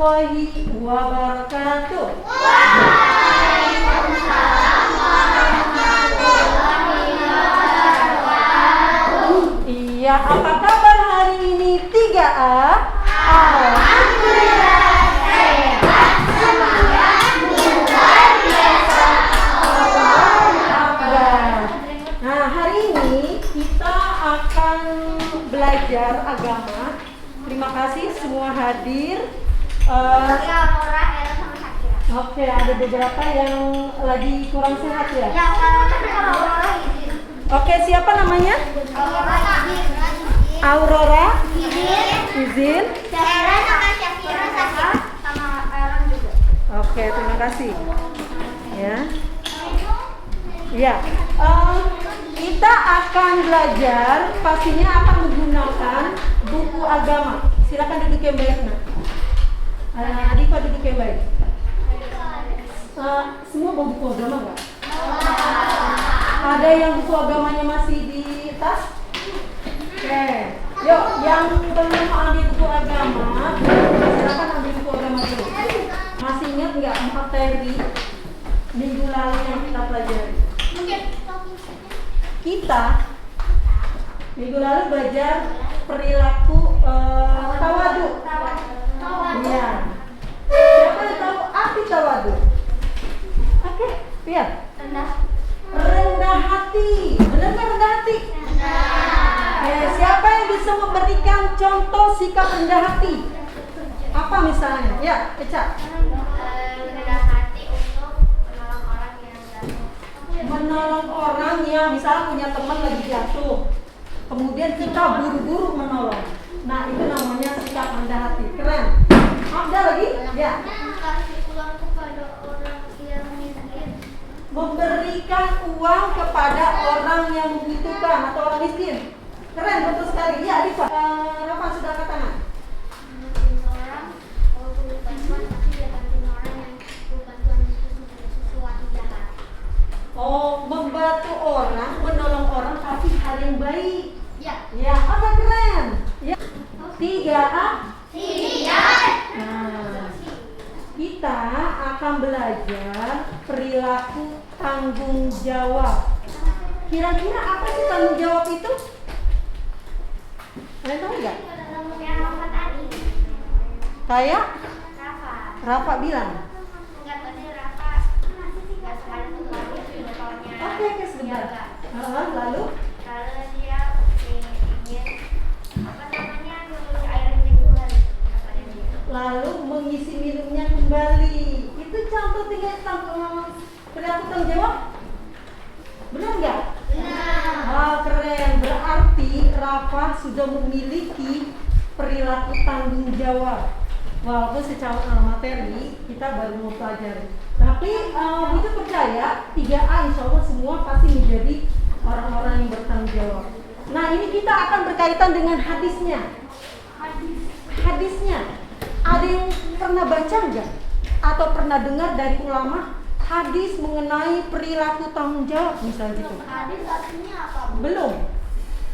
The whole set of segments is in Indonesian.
warahmatullahi wabarakatuh. Iya, apa kabar hari ini 3A? Alhamdulillah sehat, semangat, luar biasa. Nah, hari ini kita akan belajar agama. Terima kasih semua hadir. Oke, ada beberapa yang lagi kurang sehat ya. Oke, siapa namanya? Aurora, Izin, Oke, terima kasih. Ya, ya. Kita akan belajar, pastinya akan menggunakan buku agama. Silakan duduk yang baik, nak. Adifa duduk yang baik. Semua bawa buku agama nggak? Ada yang buku agamanya masih di tas? Oke, yuk yang belum ambil buku agama, silakan ambil buku agama dulu. Masih ingat nggak materi minggu lalu yang kita pelajari? Kita minggu lalu belajar perilaku tawadu. Iya. Siapa yang tahu arti tawadu? Oke, lihat. Rendah hati. Benar nggak rendah hati? Siapa yang bisa memberikan contoh sikap rendah hati? Apa misalnya? Ya, Eca. Rendah hati untuk menolong orang yang jatuh. Menolong orang yang misalnya punya teman lagi jatuh, kemudian kita buru-buru menolong. Nah, itu namanya sikap rendah hati. Keren. Ada lagi? Ya. Kasih uang kepada orang yang miskin. Memberikan uang kepada orang yang membutuhkan atau orang miskin. Keren, betul sekali. Ya, Adifa. Rafa sudah angkat tangan. Bantuin orang, kalau perlu bantuan tapi dia bantuin orang yang perlu bantuan itu sesuatu jahat. Oh, membantu orang, menolong orang tapi hal yang baik. Ya. Ya, apa keren? Ya. 3A. Nah, kita akan belajar perilaku tanggung jawab. Kira-kira apa sih tanggung jawab itu? Kalian tahu nggak? Yang apa tadi? Kayak Rafa. Rafa bilang. Enggak, tadi Rafa nggak sekali tuh lagi contohnya. Oke, sebentar. Lalu? Lalu dia ingin apa namanya ngisi air minum Lalu mengisi minumnya kembali. Itu contoh tinggal perilaku tanggung jawab. Benar nggak? Benar. Keren. Berarti Rafa sudah memiliki perilaku tanggung jawab. Walaupun secara materi kita baru mau pelajari. Tapi kita percaya 3A insya Allah semua pasti menjadi orang-orang yang bertanggung jawab. Nah, ini kita akan berkaitan dengan hadisnya. Hadisnya. Ada yang pernah baca nggak? Atau pernah dengar dari ulama hadis mengenai perilaku tanggung jawab misalnya gitu? Hadis artinya apa? Belum.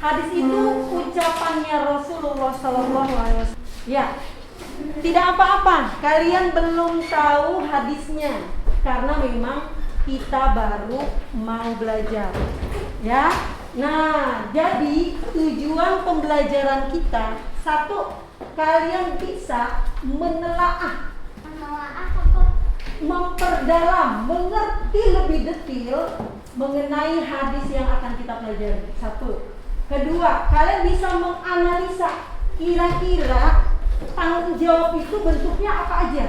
Hadis itu ucapannya Rasulullah SAW. Ya, tidak apa-apa. Kalian belum tahu hadisnya karena memang kita baru mau belajar. Ya. Nah, jadi tujuan pembelajaran kita satu, kalian bisa menelaah, memperdalam, mengerti lebih detail mengenai hadis yang akan kita pelajari. Satu. Kedua, kalian bisa menganalisa kira-kira tanggung jawab itu bentuknya apa aja.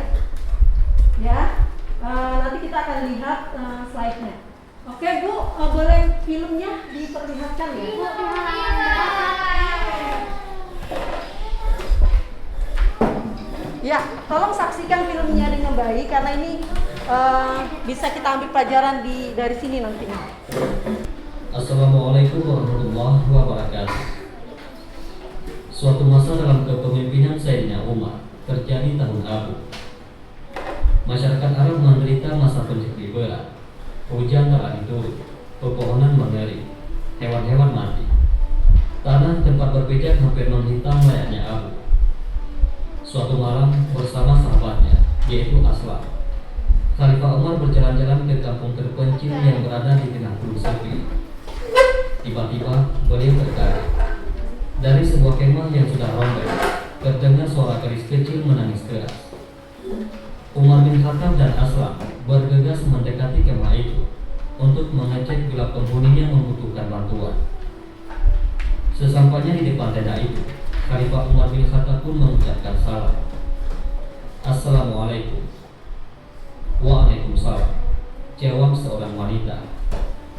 Ya, nanti kita akan lihat slide-nya. Oke, Bu, boleh filmnya diperlihatkan ya? Ya, tolong saksikan filmnya dengan baik karena ini bisa kita ambil pelajaran dari sini nantinya. Assalamualaikum warahmatullahi wabarakatuh. Suatu masa dalam kepemimpinan Sayyidina Umar terjadi tahun abu. Masyarakat Arab menderita masa pencekik berat. Hujan tak diturun, pepohonan mengering, hewan-hewan mati. Tanah tempat berpijak hampir menghitam layaknya abu. Suatu malam bersama sahabat untuk mengecek bila penghuninya membutuhkan bantuan. Sesampainya di depan tenda itu, Khalifah Umar bin Khattab pun mengucapkan salam. Assalamualaikum. Waalaikumsalam, jawab seorang wanita,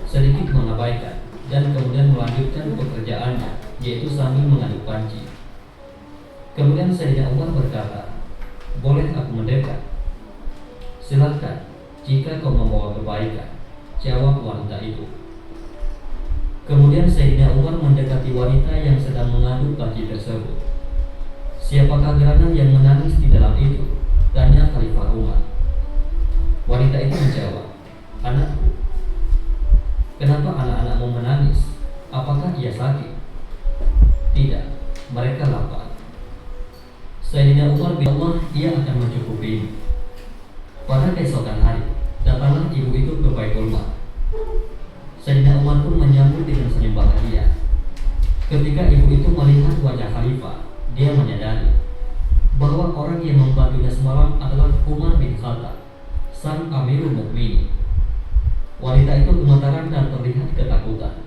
sedikit mengabaikan dan kemudian melanjutkan pekerjaannya, yaitu sambil mengaduk panci. Kemudian Sayyidina Umar berkata, boleh aku mendekat? Silakan, jika kau membawa kebaikan, jawab wanita itu. Kemudian Sayyidina Umar mendekati wanita yang sedang mengaduk panci tersebut. Siapakah gerangan yang menangis di dalam itu? Tanya Khalifah Umar. Wanita itu menjawab, anakku. Kenapa anak-anakmu menangis? Apakah ia sakit? Tidak, mereka lapar. Sayyidina Umar bin Allah, ia akan mencukupinya. Pada keesokan hari, datanglah ibu itu ke Baitul Mal. Sayyidina Umar pun menyambut dengan senyum bahagia. Ketika ibu itu melihat wajah Khalifah, dia menyadari bahwa orang yang membantunya semalam adalah Umar bin Khattab, sang Amirul Mukminin. Wanita itu gemetaran dan terlihat ketakutan.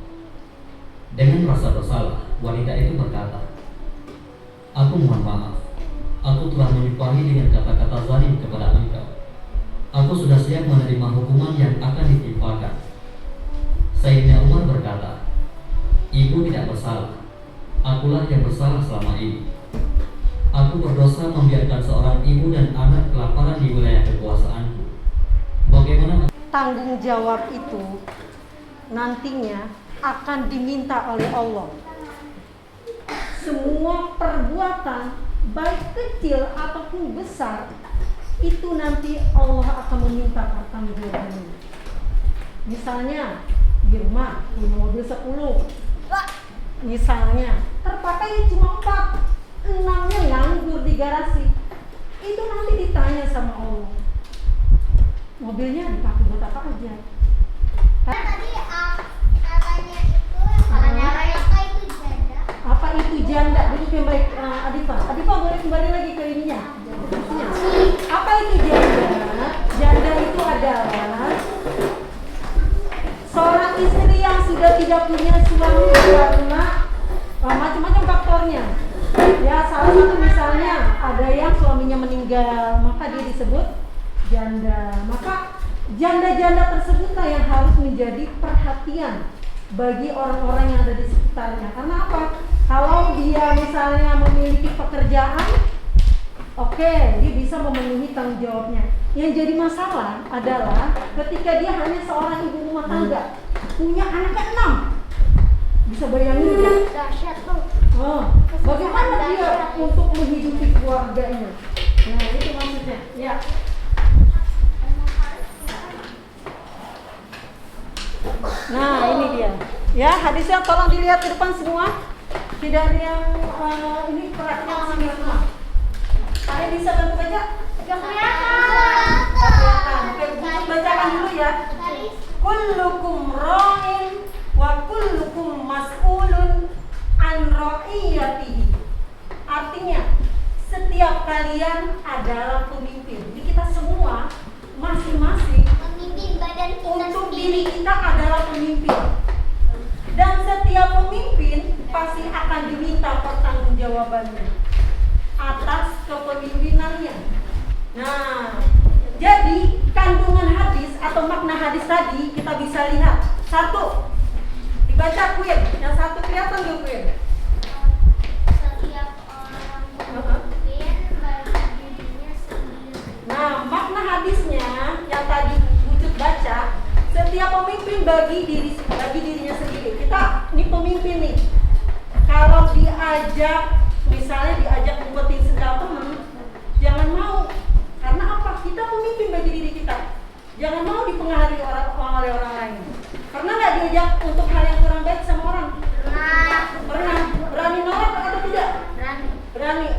Dengan rasa bersalah, wanita itu berkata, aku mohon maaf, aku telah menyumpahi dengan kata-kata zalim kepada engkau. Aku sudah siap menerima hukuman yang akan ditimpakan. Sayyidina Umar berkata, ibu tidak bersalah, akulah yang bersalah selama ini. Aku berdosa membiarkan seorang ibu dan anak kelaparan di wilayah kekuasaanku. Bagaimana Tanggung jawab itu nantinya akan diminta oleh Allah. Semua perbuatan baik kecil ataupun besar itu nanti Allah akan meminta pertanggungjawabannya. Misalnya di rumah punya mobil 10, misalnya terpakai cuma 4, 6-nya nganggur di garasi, itu nanti ditanya sama Allah, mobilnya dipakai buat apa aja. Tadi katanya itu apa itu janda? Apa itu janda? Dulu yang baik, Adifa boleh kembali lagi ke ininya. Apa itu janda? Janda itu adalah seorang istri yang sudah tidak punya suami karena macam-macam faktornya. Ya, salah satu misalnya ada yang suaminya meninggal, maka dia disebut janda. Maka janda-janda tersebutlah yang harus menjadi perhatian bagi orang-orang yang ada di sekitarnya. Karena apa? Kalau dia misalnya memiliki pekerjaan, oke, dia bisa memenuhi tanggung jawabnya. Yang jadi masalah adalah ketika dia hanya seorang ibu rumah tangga, punya anaknya 6. Bisa bayangin ya? Dahsyat tuh. Bagaimana dia untuk menghidupi keluarganya? Nah, itu maksudnya. Ya. Nah, ini dia. Ya, hadisnya tolong dilihat di depan semua. Tidak ada yang ini perhatian sama semua. Kalian bisa bantu baca? Gak kelihatan. Oke, bacakan dulu ya. Kullukum ra'in wa kullukum mas'ulun an ra'iyatihi. Artinya, setiap kalian adalah pemimpin. Jadi kita semua masing-masing Pemimpin badan kita untuk sendiri. diri kita adalah pemimpin. Dan setiap pemimpin pasti akan diminta pertanggungjawabannya atas kepemimpinannya. Nah, jadi kandungan hadis atau makna hadis tadi kita bisa lihat. 1, dibaca kuil. Yang 1 kelihatan nggak kuil? Setiap orang pemimpin bagi dirinya sendiri. Nah, makna hadisnya yang tadi wujud baca, setiap pemimpin bagi dirinya sendiri. Kita ini pemimpin nih. Kalau diajak, misalnya diajak ngumpetin sendal temen, jangan mau. Karena apa? Kita pemimpin bagi diri kita. Jangan mau dipengaruhi oleh orang lain. Pernah nggak diajak untuk hal yang kurang baik sama orang? Pernah. Berani nolak atau tidak? Berani.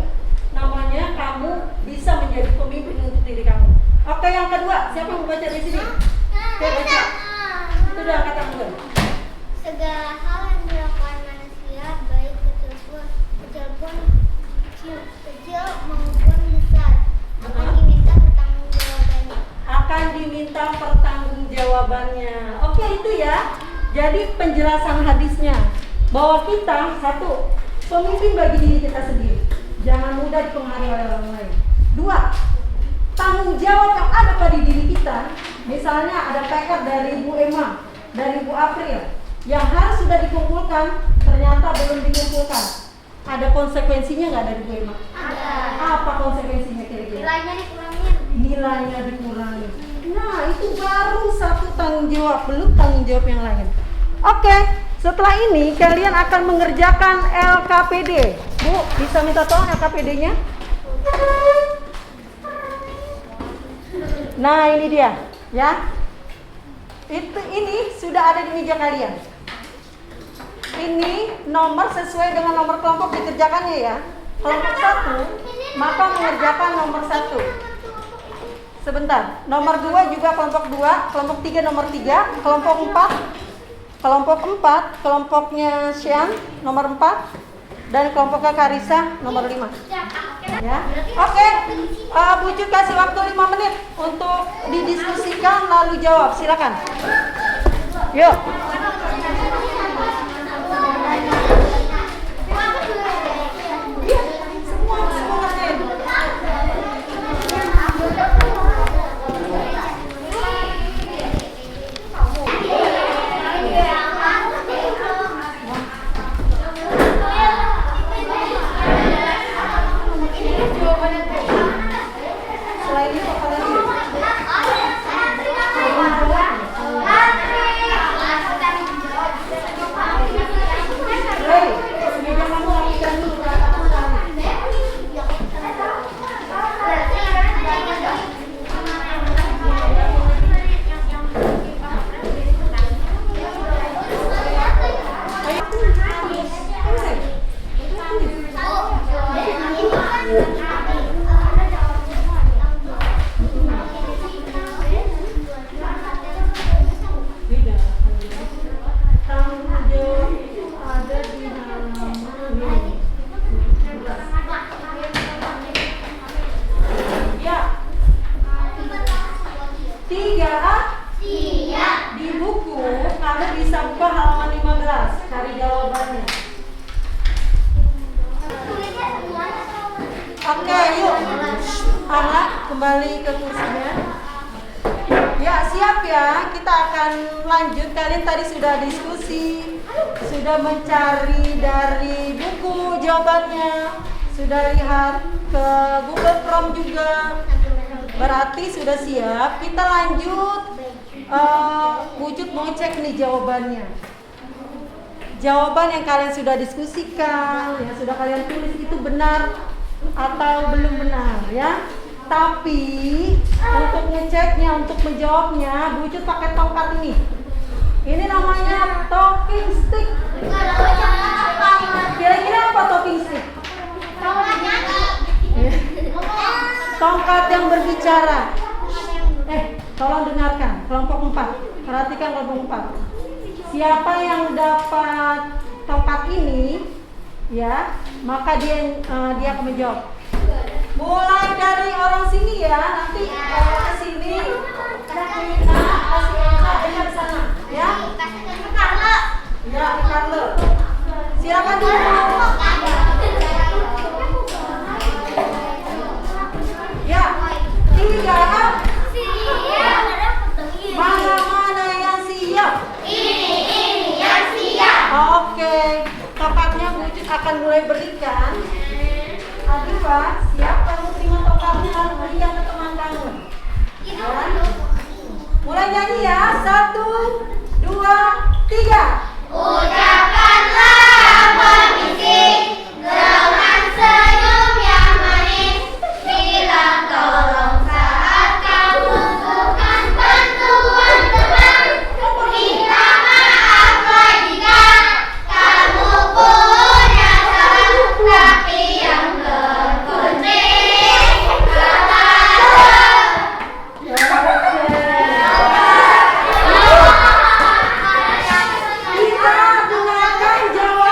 Namanya kamu bisa menjadi pemimpin untuk diri kamu. Oke, yang kedua, siapa yang mau baca di sini? Oke, baca. Itu udah angkatan dulu. Segala hal yang dilakukan manusia, baik kecil maupun besar, akan diminta pertanggungjawabannya. Akan diminta pertanggungjawabannya. jawabannya. Oke, itu ya. Jadi penjelasan hadisnya bahwa kita satu, pemimpin bagi diri kita sendiri. Jangan mudah dipengaruhi oleh orang lain. Dua, tanggung jawab yang ada pada diri kita. Misalnya ada PR dari Bu Emma, dari Bu April, yang harus sudah dikumpulkan, ternyata belum dikumpulkan. Ada konsekuensinya nggak dari Bu Emma? Ada. Apa konsekuensinya kira-kira? Nilainya dikurangin. Nilainya dikurangi. Nah, itu baru satu tanggung jawab, belum tanggung jawab yang lain. Oke, setelah ini kalian akan mengerjakan LKPD. Bu, bisa minta tolong LKPD-nya? Nah, ini dia, ya. Ini sudah ada di meja kalian. Ini nomor sesuai dengan nomor kelompok dikerjakannya ya. Kelompok 1, maka mengerjakan nomor 1. Sebentar, nomor 2 juga kelompok 2, kelompok 3 nomor 3, kelompok 4, kelompoknya Syan nomor 4, dan kelompoknya Karisa nomor 5. Ya. Oke, Bu Cut kasih waktu 5 menit untuk didiskusikan lalu jawab, silakan. Yuk. Semua ngertiin. Selain itu apa lagi? Hey, meja kamu rapikan dulu, berantakan sekali. Beda. Tanggung jawab itu ada di halaman ini. Ya. 3 di buku kamu bisa buka halaman 15, cari jawabannya. Oke, yuk. Anak kembali ke kursinya. Ya, siap ya. Kita akan lanjut. Kalian tadi sudah diskusi, sudah mencari dari buku jawabannya, sudah lihat ke Google Chrome juga. Berarti sudah siap. Kita lanjut. Wujud mau cek nih jawabannya. Jawaban yang kalian sudah diskusikan, yang sudah kalian tulis itu benar atau belum benar ya. Tapi untuk ngeceknya, untuk menjawabnya, Bu Cut pakai tongkat ini. Ini namanya talking stick. Kira-kira apa talking stick? Tongkat yang berbicara. Tolong dengarkan. Kelompok 4. Perhatikan kelompok 4. Siapa yang dapat tongkat ini, ya, maka dia akan menjawab. Mulai dari orang sini ya, nanti ke sini. Kasih Elsa, dengar sana, ya. Ya, Carlo. Silakan dulu. Ya, 3. Mana yang siap? Ini yang siap. Oke, tongkatnya Bu Cut akan mulai berikan. Adifa, siap kamu terima tongkatnya lalu berikan ke teman kamu. Ya. Mulai nyanyi ya, 1, 2, 3. Ucapkanlah permisi dengan senyum yang manis. Bilang tolong saat kau butuhkan bantuan teman. Minta maaf jika kamu punya salah, tapi yang terpenting Kita dengarkan jawaban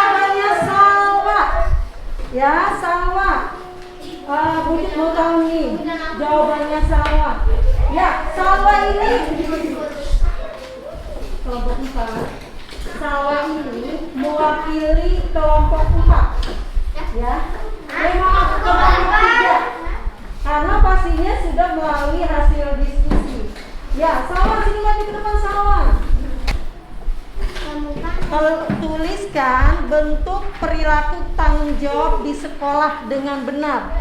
mewakili kelompok 4. Ya. Memang kelompok 3. Karena pastinya sudah melalui hasil diskusi. Ya, Salwa sini maju ke depan Salwa. Kalau tuliskan bentuk perilaku tanggung jawab di sekolah dengan benar.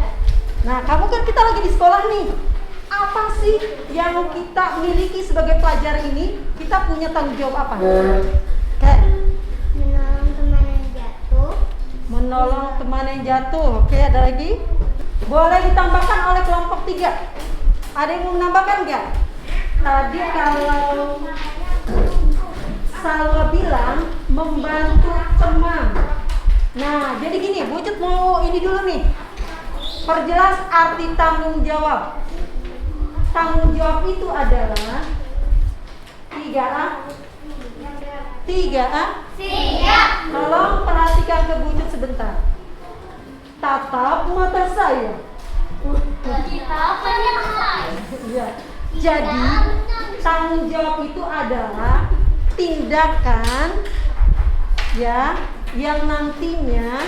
Nah, kamu kan kita lagi di sekolah nih. Apa sih yang kita miliki sebagai pelajar ini? Kita punya tanggung jawab apa? Oke. Menolong teman yang jatuh. Menolong teman yang jatuh. Oke, ada lagi? Boleh ditambahkan oleh kelompok 3. Ada yang mau menambahkan nggak? Tadi kalau Salwa bilang membantu teman. Nah, jadi gini, Bucut mau ini dulu nih. Perjelas arti tanggung jawab. Tanggung jawab itu adalah 3A. 3A. Siap. Tolong perhatikan ke Bucut sebentar. Tatap mata saya. Ya. Jadi tanggung jawab itu adalah tindakan ya yang nantinya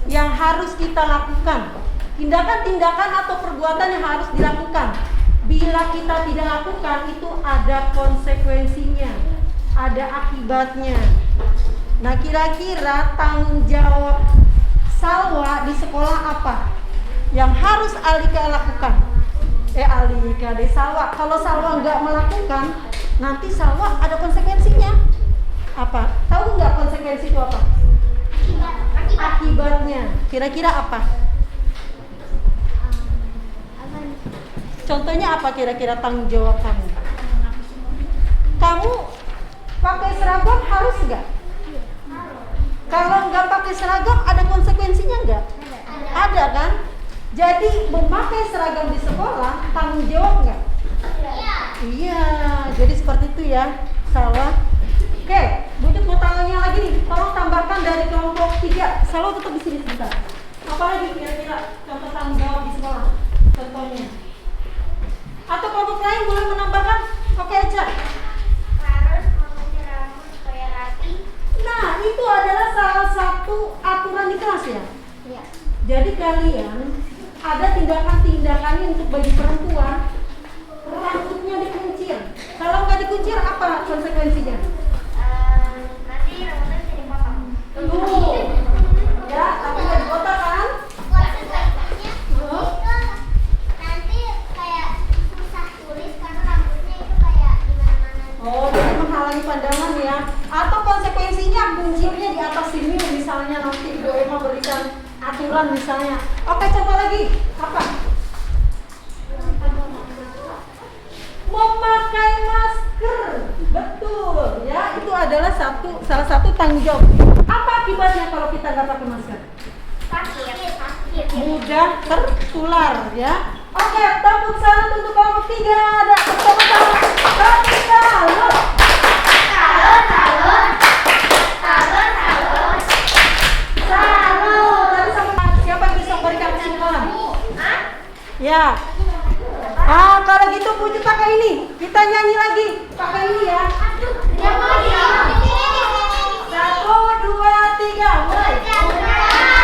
yang harus kita lakukan. Tindakan-tindakan atau perbuatan yang harus dilakukan. Bila kita tidak lakukan itu ada konsekuensinya, ada akibatnya. Nah, kira-kira tanggung jawab Salwa di sekolah apa yang harus Alika lakukan? Alika deh Salwa. Kalau Salwa nggak melakukan, nanti Salwa ada konsekuensinya. Apa? Tahu nggak konsekuensi itu apa? Akibatnya. Kira-kira apa? Contohnya apa kira-kira tanggung jawab kamu? Kamu pakai seragam harus nggak? Kalau nggak pakai seragam ada konsekuensinya nggak? Ada kan? Jadi memakai seragam di sekolah tanggung jawab nggak? Iya, jadi seperti itu ya, Salwa. Oke, Bucut mau tanya lagi nih, tolong tambahkan dari kelompok 3. Salwa tetap di sini sebentar. Apa lagi kira-kira contoh tanggung jawab di sekolah? Contohnya. Atau kelompok lain boleh menambahkan? Oke aja. Harus memakai rambut supaya rapi. Nah, itu adalah salah satu aturan di kelas ya. Iya. Jadi kalian ada tindakan-tindakan untuk bagi perempuan, rambutnya dikuncir. Kalau nggak dikuncir apa konsekuensinya? Nanti rambutnya bisa dipotong. Tuh, ya, tapi nggak dikotak kan? Konsekuensinya itu nanti kayak susah tulis karena rambutnya itu kayak di mana-mana. Oh, jadi menghalangi pandangan ya. Atau konsekuensinya kuncirnya di atas sini misalnya nanti Bu Emma berikan aturan misalnya. Oke, coba lagi. Apa? Memakai masker. Betul ya, itu adalah salah satu tanggung jawab. Apa akibatnya kalau kita nggak pakai masker? Sakit. Mudah tertular ya. Oke, tepuk tangan untuk kelompok 3. Ada tepuk tangan. Salud. Tadi sama siapa yang bisa berikan kesimpulan? Ya. Kalau gitu Bucut pakai ini. Kita nyanyi lagi. Pakai ini ya. 1, 2, 3, mulai. Semangat!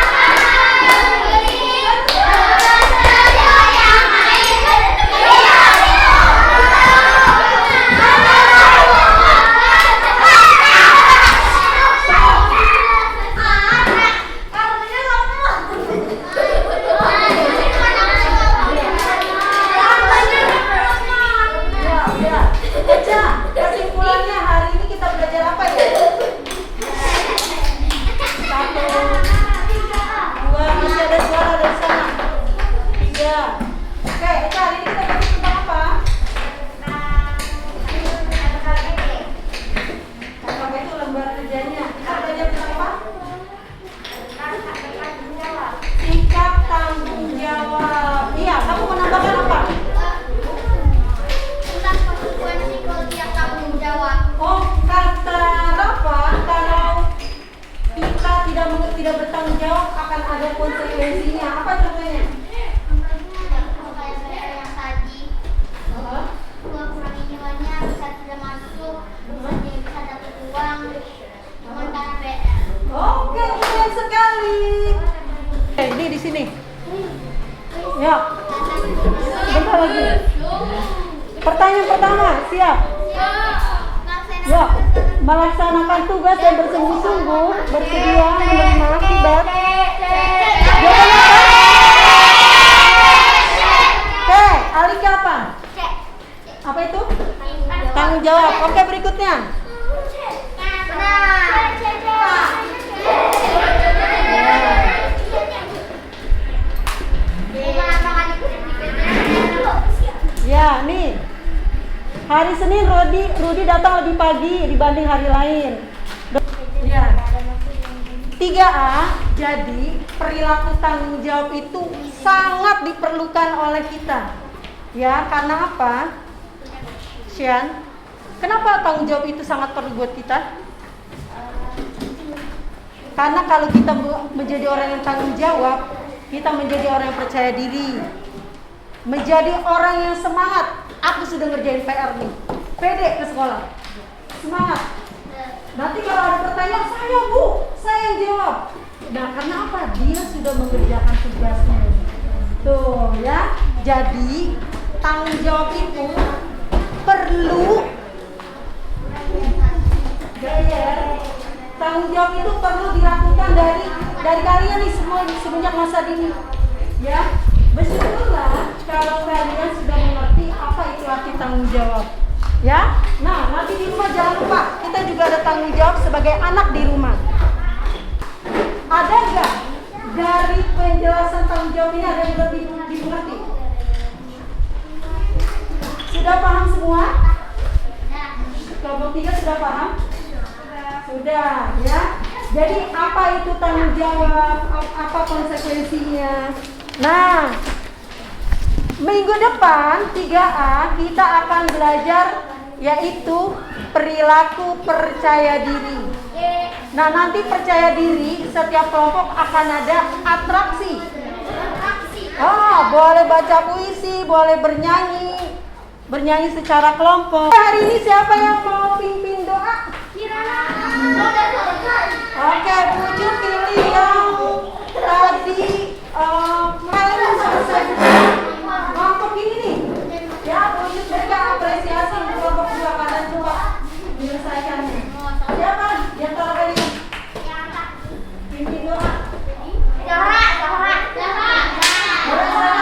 siap? Yuk, melaksanakan tugas dan bersungguh-sungguh bersedia menerima akibat. Jawabannya apa? Oke, Alika apa? Apa itu? Tanggung jawab. Oke, berikutnya. Ya, nih. Hari Senin Rudi datang lebih pagi dibanding hari lain. Ya. 3A, jadi perilaku tanggung jawab itu sangat diperlukan oleh kita. Ya, karena apa? Sian, kenapa tanggung jawab itu sangat perlu buat kita? Karena kalau kita menjadi orang yang tanggung jawab, kita menjadi orang yang percaya diri, menjadi orang yang semangat. Aku sudah ngerjain PR nih, pede ke sekolah, semangat. Nanti kalau ada pertanyaan, saya bu, saya yang jawab. Nah, karena apa? Dia sudah mengerjakan tugasnya. Tuh ya, jadi tanggung jawab itu perlu. Tanggung jawab itu perlu dilakukan dari kalian nih semua semenjak masa dini. Ya, bersyukurlah kalau kalian sudah mengerti apa itu arti tanggung jawab. Ya, nah nanti di rumah jangan lupa kita juga ada tanggung jawab sebagai anak di rumah. Ada nggak dari penjelasan tanggung jawab ini ada yang lebih dimengerti? Sudah paham semua? Kelompok 3 sudah paham? Sudah, ya. Jadi apa itu tanggung jawab? Apa konsekuensinya? Nah, minggu depan 3A kita akan belajar yaitu perilaku percaya diri. Nah, nanti percaya diri setiap kelompok akan ada atraksi. Oh, boleh baca puisi, boleh bernyanyi secara kelompok. Hari ini siapa yang mau pimpin doa? Oke, Puju pilih yang tadi kalian selesai kelompok ini nih. Ya, Puju berikan apresiasi untuk kelompok 2 karena coba menyelesaikannya. Siapa yang terakhir ini? Pimpin doa. Zahra,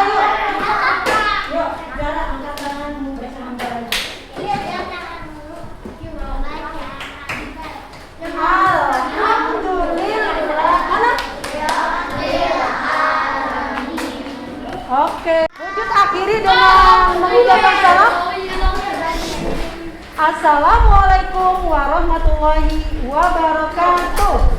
yuk. Yuk, Zahra, angkat tanganmu bersama aja. Alhamdulillah. Mana? Oke. Wujud akhiri dengan mengucapkan salam. Assalamualaikum warahmatullahi wabarakatuh.